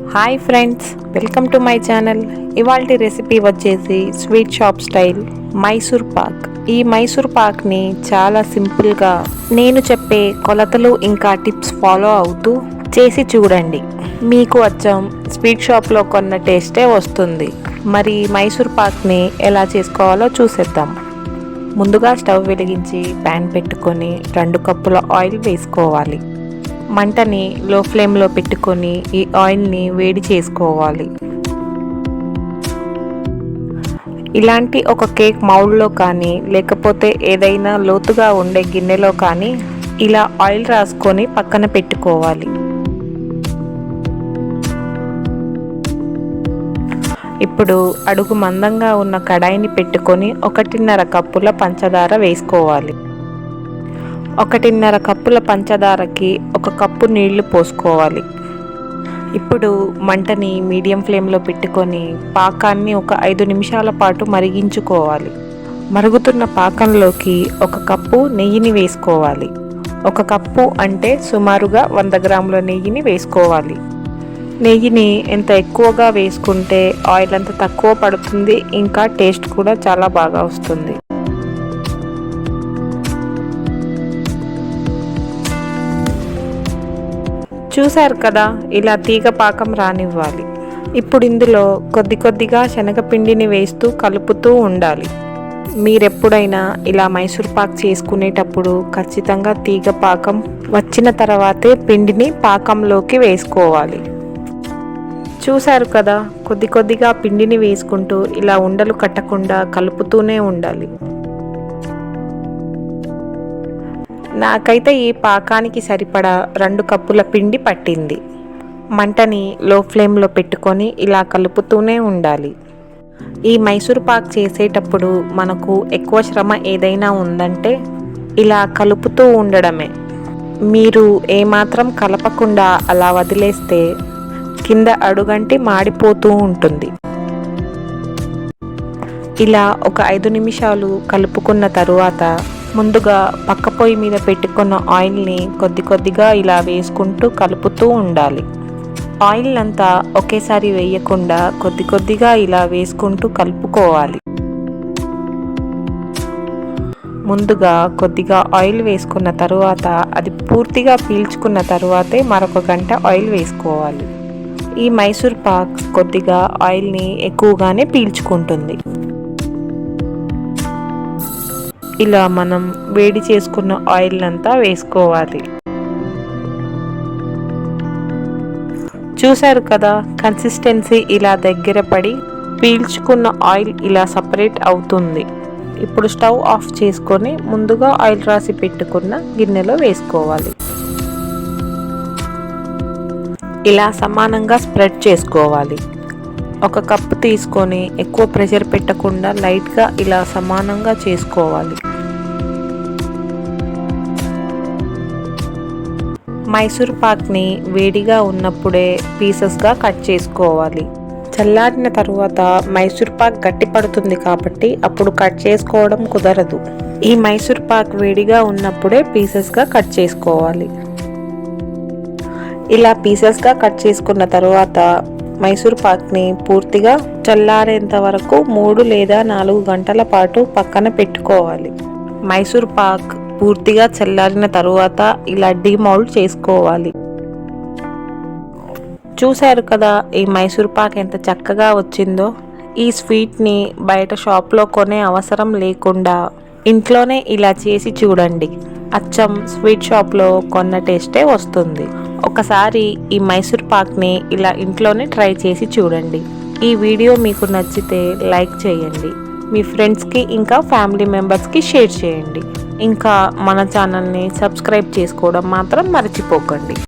Hi friends, welcome to my channel. ఇవాల్టి recipe వచ్చేసి sweet shop style Mysore Pak. ఈ మైసూర్ పాక్ని చాలా సింపుల్గా నేను చెప్పే కొలతలు ఇంకా టిప్స్ ఫాలో అవుతూ చేసి చూడండి. మీకు అచ్చం స్వీట్ షాప్లో కొన్న టేస్టే వస్తుంది. మరి మైసూర్ పాక్ని ఎలా చేసుకోవాలో చూసేద్దాం. ముందుగా స్టవ్ వెలిగించి ప్యాన్ పెట్టుకొని 2 కప్పుల ఆయిల్ వేసుకోవాలి. మంటని లో ఫ్లేమ్లో పెట్టుకొని ఈ ఆయిల్ని వేడి చేసుకోవాలి. ఇలాంటి ఒక కేక్ మౌల్డ్లో కానీ లేకపోతే ఏదైనా లోతుగా ఉండే గిన్నెలో కానీ ఇలా ఆయిల్ రాసుకొని పక్కన పెట్టుకోవాలి. ఇప్పుడు అడుగు మందంగా ఉన్న కడాయిని పెట్టుకొని 1.5 కప్పుల పంచదార వేసుకోవాలి. 1.5 కప్పుల పంచదారకి 1 కప్పు నీళ్లు పోసుకోవాలి. ఇప్పుడు మంటని మీడియం ఫ్లేమ్లో పెట్టుకొని పాకాన్ని ఒక 5 నిమిషాల పాటు మరిగించుకోవాలి. మరుగుతున్న పాకంలోకి 1 కప్పు నెయ్యిని వేసుకోవాలి. 1 కప్పు అంటే సుమారుగా 100 గ్రాముల నెయ్యిని వేసుకోవాలి. నెయ్యిని ఎంత ఎక్కువగా వేసుకుంటే ఆయిల్ అంత తక్కువ పడుతుంది, ఇంకా టేస్ట్ కూడా చాలా బాగా వస్తుంది. చూశారు కదా, ఇలా తీగ పాకం రానివ్వాలి. ఇప్పుడు ఇందులో కొద్దిగా శనగపిండిని వేస్తూ కలుపుతూ ఉండాలి. మీరెప్పుడైనా ఇలా మైసూర్ పాక్ చేసుకునేటప్పుడు ఖచ్చితంగా తీగ పాకం వచ్చిన తర్వాతే పిండిని పాకంలోకి వేసుకోవాలి. చూశారు కదా, కొద్దిగా పిండిని వేసుకుంటూ ఇలా ఉండలు కట్టకుండా కలుపుతూనే ఉండాలి. నాకైతే ఈ పాకానికి సరిపడా 2 కప్పుల పిండి పట్టింది. మంటని లో ఫ్లేమ్లో పెట్టుకొని ఇలా కలుపుతూనే ఉండాలి. ఈ మైసూర్ పాక్ చేసేటప్పుడు మనకు ఎక్కువ శ్రమ ఏదైనా ఉందంటే ఇలా కలుపుతూ ఉండడమే. మీరు ఏమాత్రం కలపకుండా అలా వదిలేస్తే కింద అడుగంటి మాడిపోతూ ఉంటుంది. ఇలా ఒక 5 నిమిషాలు కలుపుకున్న తరువాత ముందుగా పక్క పొయ్యి మీద పెట్టుకున్న ఆయిల్ని కొద్దిగా ఇలా వేసుకుంటూ కలుపుతూ ఉండాలి. ఆయిల్ అంతా ఒకేసారి వేయకుండా కొద్దిగా ఇలా వేసుకుంటూ కలుపుకోవాలి. ముందుగా కొద్దిగా ఆయిల్ వేసుకున్న తరువాత అది పూర్తిగా పీల్చుకున్న తరువాతే మరొక గంట ఆయిల్ వేసుకోవాలి. ఈ మైసూర్ పాక్ కొద్దిగా ఆయిల్ని ఎక్కువగానే పీల్చుకుంటుంది. ఇలా మనం వేడి చేసుకున్న ఆయిల్ అంతా వేసుకోవాలి. చూశారు కదా, కన్సిస్టెన్సీ ఇలా దగ్గర పడి పీల్చుకున్న ఆయిల్ ఇలా సపరేట్ అవుతుంది. ఇప్పుడు స్టవ్ ఆఫ్ చేసుకొని ముందుగా ఆయిల్ రాసి పెట్టుకున్న గిన్నెలో వేసుకోవాలి. ఇలా సమానంగా స్ప్రెడ్ చేసుకోవాలి. 1 కప్పు తీసుకొని ఎక్కువ ప్రెషర్ పెట్టకుండా లైట్గా ఇలా సమానంగా చేసుకోవాలి. మైసూర్ పాక్ని వేడిగా ఉన్నప్పుడే పీసెస్గా కట్ చేసుకోవాలి. చల్లారిన తరువాత మైసూర్ పాక్ గట్టి పడుతుంది కాబట్టి అప్పుడు కట్ చేసుకోవడం కుదరదు. ఈ మైసూర్ పాక్ వేడిగా ఉన్నప్పుడే పీసెస్గా కట్ చేసుకోవాలి. ఇలా పీసెస్గా కట్ చేసుకున్న తరువాత మైసూర్ పాక్ని పూర్తిగా చల్లారేంత వరకు 3 లేదా 4 గంటల పాటు పక్కన పెట్టుకోవాలి. మైసూర్ పాక్ పూర్తిగా చల్లారిన తరువాత ఇలా డీమౌల్డ్ చేసుకోవాలి. చూశారు కదా, ఈ మైసూర్ పాక్ ఎంత చక్కగా వచ్చిందో. ఈ స్వీట్ని బయట షాప్లో కొనే అవసరం లేకుండా ఇంట్లోనే ఇలా చేసి చూడండి. అచ్చం స్వీట్ షాప్లో కొన్న టేస్టే వస్తుంది. ఒకసారి ఈ మైసూర్ పాక్ని ఇలా ఇంట్లోనే ట్రై చేసి చూడండి. ఈ వీడియో మీకు నచ్చితే లైక్ చేయండి. మీ ఫ్రెండ్స్కి ఇంకా ఫ్యామిలీ మెంబర్స్కి షేర్ చేయండి. ఇంకా మన ఛానల్ని సబ్స్క్రైబ్ చేసుకోవడం మాత్రం మర్చిపోకండి.